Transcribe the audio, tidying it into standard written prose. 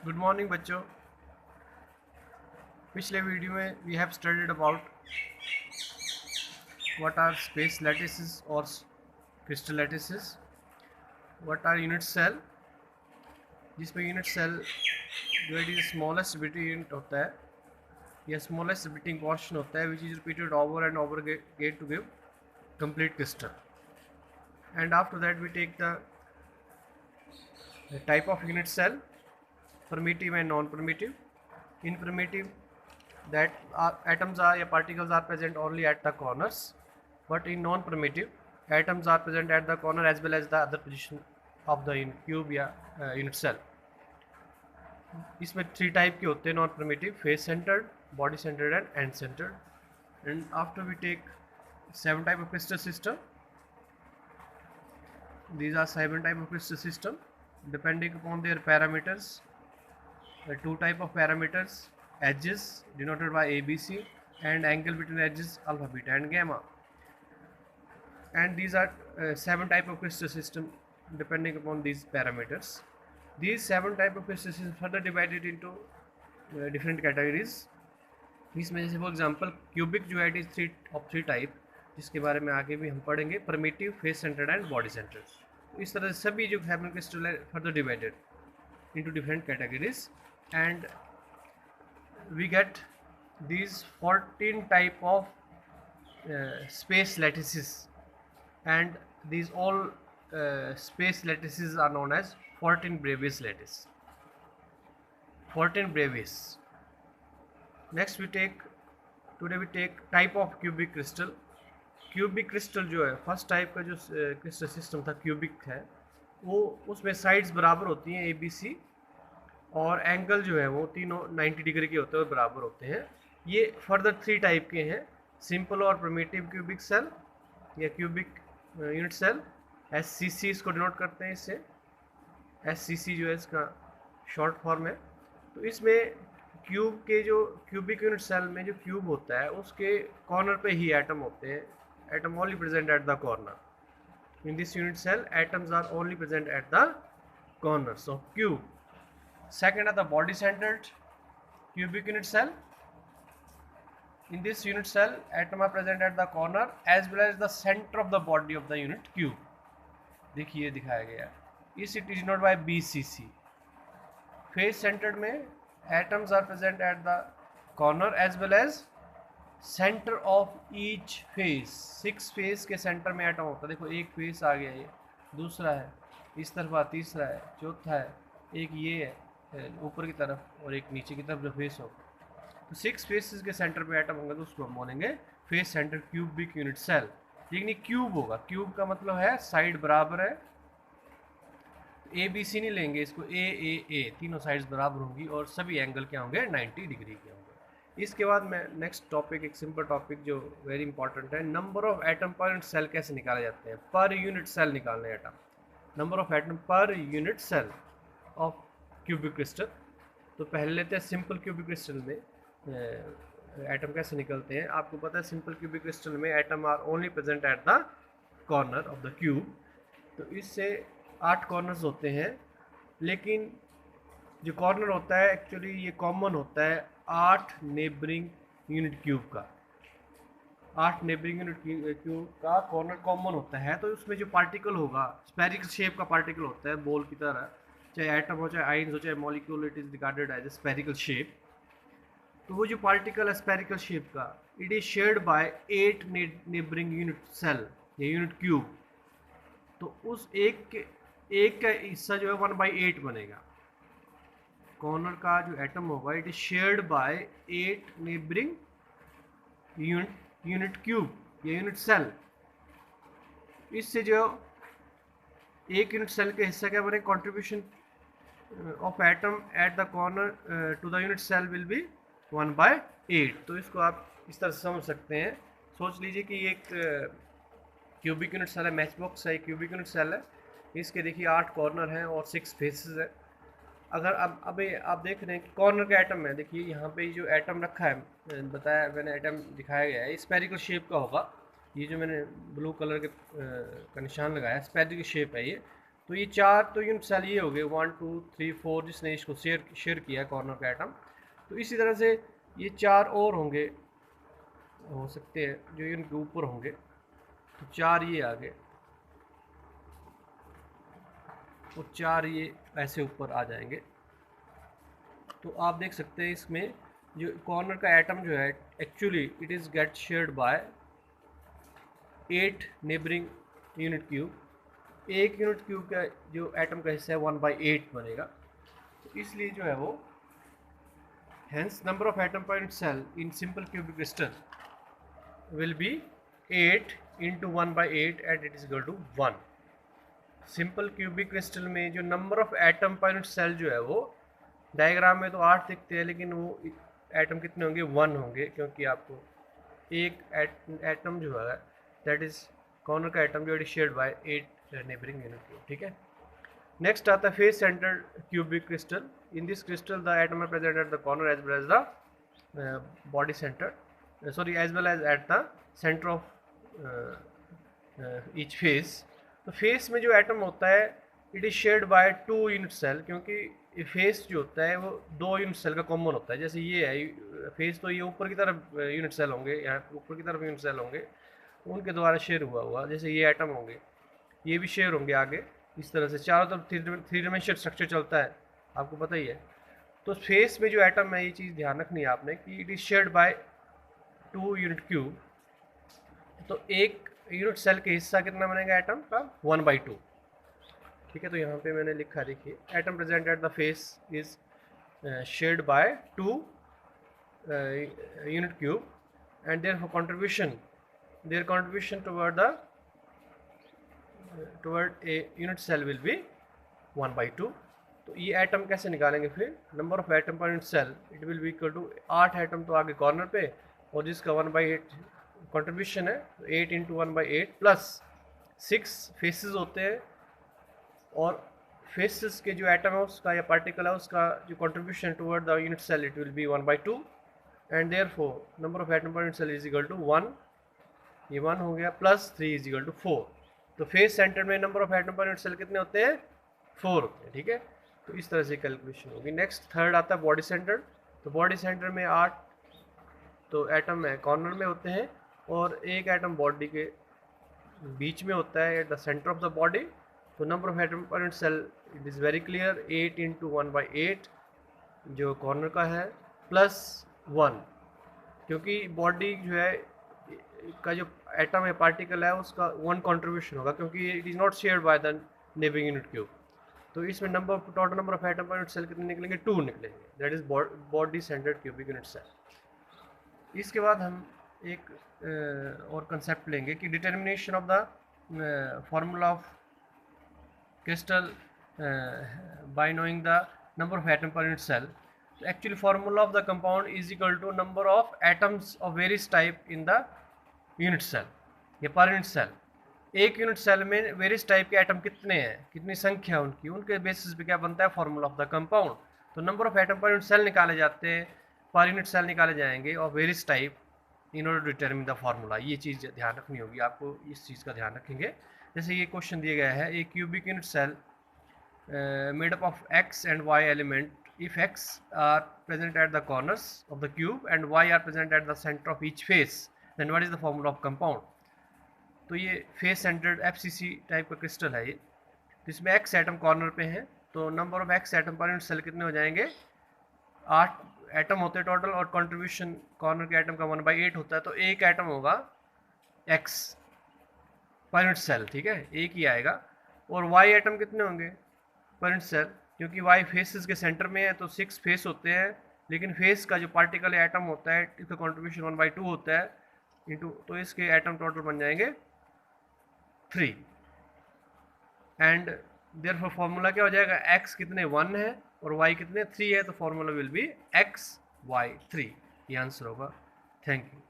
Good morning बच्चों। पिछले video में we have studied about what are space lattices और crystal lattices, what are unit cell, जिसमें unit cell जो है स्मॉलेस्ट बिटिंग यूनिट होता है या स्मॉलेस्ट बिटिंग पोर्शन होता है which is repeated over and over again to give complete crystal. And after that we take the type of unit cell, primitive and non-primitive. In primitive, that atoms are particles are present only at the corners, but in non-primitive, atoms are present at the corner as well as the other position of the cube या unit cell. इसमें 3 type के होते हैं non primitive: face centred, body centred and end centred. And after we take 7 type of crystal system. These are 7 type of crystal system depending upon their parameters. The 2 type of parameters: edges denoted by ABC and angle between edges alpha, beta and gamma. And these are 7 type of crystal system depending upon these parameters. These 7 type of crystal system further divided into different categories. इसमें जैसे for example cubic जो है it is 3 type, जिसके बारे में आगे भी हम पढ़ेंगे: primitive, face centred and body centred. तो इस तरह से सभी जो हेवन क्रिस्टल है further divided into different categories. And we get these 14 type of space lattices, and these all space lattices are known as 14 Bravais lattice. 14 Bravais. Next today we take type of cubic crystal. Cubic crystal जो है first type का जो crystal system था cubic है, वो उसमें sides बराबर होती हैं ABC, और एंगल जो है वो तीनों 90 डिग्री के होते हैं और बराबर होते हैं. ये फर्दर 3 टाइप के हैं: सिंपल और प्रिमिटिव क्यूबिक सेल या क्यूबिक यूनिट सेल. SCC इसको डिनोट करते हैं, इससे SCC जो है इसका शॉर्ट फॉर्म है. तो इसमें क्यूब के जो क्यूबिक यूनिट सेल में जो क्यूब होता है उसके कॉर्नर पे ही एटम होते हैं. Atom only present at the corner. In this unit cell, atoms are only present at the corners of cube. Second are the body centered cubic unit cell. In this unit cell, atoms are present at the corner as well as the center of the body of the unit cube. देखिए दिखाया गया. Is it is denoted by BCC. Face centered में atoms are present at the corner as well as centre of each face. 6 face के centre में atom होता है. देखो एक फेस आ गया, ये दूसरा है, इस तरफ तीसरा है, चौथा है, एक ये है ऊपर की तरफ और एक नीचे की तरफ जो फेस हो. तो 6 फेसेस के सेंटर पे एटम होंगे तो उसको हम बोलेंगे face centre cubic unit cell. लेकिन ये क्यूब होगा. क्यूब का मतलब है साइड बराबर है. ABC नहीं लेंगे इसको, A तीनों साइड्स बराबर होंगी और सभी एंगल क्या होंगे 90 डिग्री के होंगे. इसके बाद में नेक्स्ट टॉपिक, एक सिंपल टॉपिक जो वेरी इंपॉर्टेंट है: number of atom per unit cell कैसे निकाले जाते हैं. पर यूनिट सेल निकालने atom, number of atom per unit cell of cubic crystal. तो पहले लेते हैं सिंपल क्यूबिक क्रिस्टल में एटम कैसे निकलते हैं. आपको पता है सिंपल क्यूबिक क्रिस्टल में atom are only present at the corner of the cube. तो इससे 8 कॉर्नर्स होते हैं, लेकिन जो कॉर्नर होता है एक्चुअली ये कॉमन होता है 8 नेबरिंग यूनिट क्यूब का. 8 नेबरिंग यूनिट क्यूब का कॉर्नर कॉमन होता है. तो उसमें जो पार्टिकल होगा स्फेरिकल शेप का पार्टिकल होता है, बॉल की तरह, चाहे एटम हो, चाहे आयन्स हो, चाहे molecule, it is regarded as a spherical shape. तो वो जो पार्टिकल है स्फेरिकल शेप का, it is shared by 8 neighbouring unit cell या यूनिट क्यूब. तो उस एक का हिस्सा जो है 1/8 बनेगा. कॉर्नर का जो एटम होगा it is shared by 8 neighbouring unit cube या यूनिट सेल. इससे जो एक यूनिट सेल के हिस्सा क्या बने, contribution of atom at the corner to the unit cell will be 1/8. तो इसको आप इस तरह से समझ सकते हैं. सोच लीजिए कि ये एक क्यूबिक यूनिट सेल है, मैच बॉक्स है, क्यूबिक यूनिट सेल है. इसके देखिए 8 कॉर्नर हैं और 6 फेसेस है. अगर अब आप देख रहे हैं कि कॉर्नर का एटम है, देखिए यहाँ पे जो एटम रखा है, बताया मैंने एटम दिखाया गया है, स्फेरिकल शेप का होगा. ये जो मैंने ब्लू कलर के का निशान लगाया स्फेरिकल शेप है ये. तो ये 4 तो यूनिट सेल ये हो गए 1 2 3 4 जिसने इसको शेयर किया कॉर्नर का एटम। तो इसी तरह से ये 4 और होंगे, हो सकते हैं जो यूनिट के ऊपर होंगे। तो 4 ये आ गए और 4 ये ऐसे ऊपर आ जाएंगे। तो आप देख सकते हैं इसमें जो कॉर्नर का एटम जो है actually it is gate shared by 8 neighbouring unit cube. एक यूनिट क्यूब का जो एटम का हिस्सा है 1/8 बनेगा। तो इसलिए जो है वो hence number of atom per unit cell in simple cubic crystal will be 8 into 1/8 and it is equal to 1। Simple cubic crystal में जो number of atom per unit cell जो है वो डायग्राम में तो 8 दिखते हैं, लेकिन वो एटम कितने होंगे 1 होंगे, क्योंकि आपको एक एटम जो है दैट इज कॉर्नर का एटम जो it is shared by 8 neighbouring unit cube. ठीक है। नेक्स्ट आता है face centred cubic crystal. In this crystal the atom are present at the corner as well as the body centre, sorry as well as at the centre of each face. तो face में जो atom होता है it is shared by 2 unit cell, क्योंकि face जो होता है वो 2 यूनिट सेल का कॉमन होता है। जैसे ये है फेस, तो ये ऊपर की तरफ यूनिट सेल होंगे, यहाँ ऊपर की तरफ यूनिट सेल होंगे, उनके द्वारा शेयर हुआ। जैसे ये एटम होंगे, ये भी शेयर होंगे आगे इस तरह से। चारों तरफ 3 डायमेंशनल स्ट्रक्चर चलता है, आपको पता ही है। तो फेस में जो एटम है ये चीज़ ध्यान रखनी है आपने कि it is shared by 2 unit cube. तो एक यूनिट सेल के हिस्सा कितना बनेगा एटम का 1/2। ठीक है। तो यहाँ पे मैंने लिखा, देखिए atom present at the face is shared by 2 unit cube and their contribution toward a unit cell will be 1/2। तो ये एटम कैसे निकालेंगे फिर? Number of atom per unit cell it will be equal to 8 atom तो आगे corner पे, और जिसका 1/8 कंट्रीब्यूशन है, 8 इंटू 1/8 प्लस 6 फेसेस होते हैं, और फेसेस के जो एटम है उसका या पार्टिकल है उसका जो contribution toward the unit cell it will be 1/2 and therefore number of atom per unit cell is equal to 1। ये 1 हो गया, प्लस 3 इज इक्वल टू 4। तो फेस सेंटर में number of atom per unit cell कितने होते हैं? 4 होते हैं। ठीक है। तो इस तरह से कैलकुलेशन होगी। नेक्स्ट थर्ड आता है बॉडी सेंटर। तो बॉडी सेंटर में 8 तो एटम है कॉर्नर में होते हैं, और एक एटम बॉडी के बीच में होता है at the centre of the body. तो number of atom per unit cell it is very clear, 8 into 1/8 जो कॉर्नर का है, प्लस 1, क्योंकि बॉडी जो है का जो एटम है पार्टिकल है उसका 1 कंट्रीब्यूशन होगा, क्योंकि it is not shared by the neighbouring unit cube. तो इसमें total number of atom per unit cell कितने निकलेंगे? 2 निकलेंगे। That is body centred cubic unit cell. इसके बाद हम एक और कंसेप्ट लेंगे कि determination of the formula of crystal by knowing the number of atom per unit cell. Actually formula of the compound is equal to number of atoms of various type in the unit cell या पर unit cell. एक unit cell में various type के atom कितने हैं, कितनी संख्या उनकी, उनके बेसिस पे क्या बनता है फार्मूला ऑफ द कंपाउंड। तो number of atom per unit cell निकाले जाते हैं, पर यूनिट सेल निकाले जाएंगे और various type in order to determine the formula. ये चीज़ ध्यान रखनी होगी आपको, इस चीज़ का ध्यान रखेंगे। जैसे ये क्वेश्चन दिया गया है, a cubic unit cell made up of x and y element, if x are present at the corners of the cube and y are present at the center of each face, then what is the formula of compound। तो ये face centred FCC type का crystal है ये, जिसमें x atom corner पे है। तो number of x atom per unit cell कितने हो जाएंगे? 8 एटम होते हैं टोटल, और कंट्रीब्यूशन कॉर्नर के एटम का 1/8 होता है। तो एक एटम होगा x पर यूनिट सेल, ठीक है, एक ही आएगा। और y एटम कितने होंगे पर यूनिट सेल? क्योंकि y फेसेस के सेंटर में है तो 6 फेस होते हैं, लेकिन फेस का जो पार्टिकल एटम होता है इसका कंट्रीब्यूशन 1/2 होता है इंटू, तो इसके एटम टोटल बन जाएंगे 3। एंड देयरफॉर फार्मूला क्या हो जाएगा? x कितने 1 है और y कितने 3 है, तो formula will be x y 3। ये आंसर होगा। Thank you.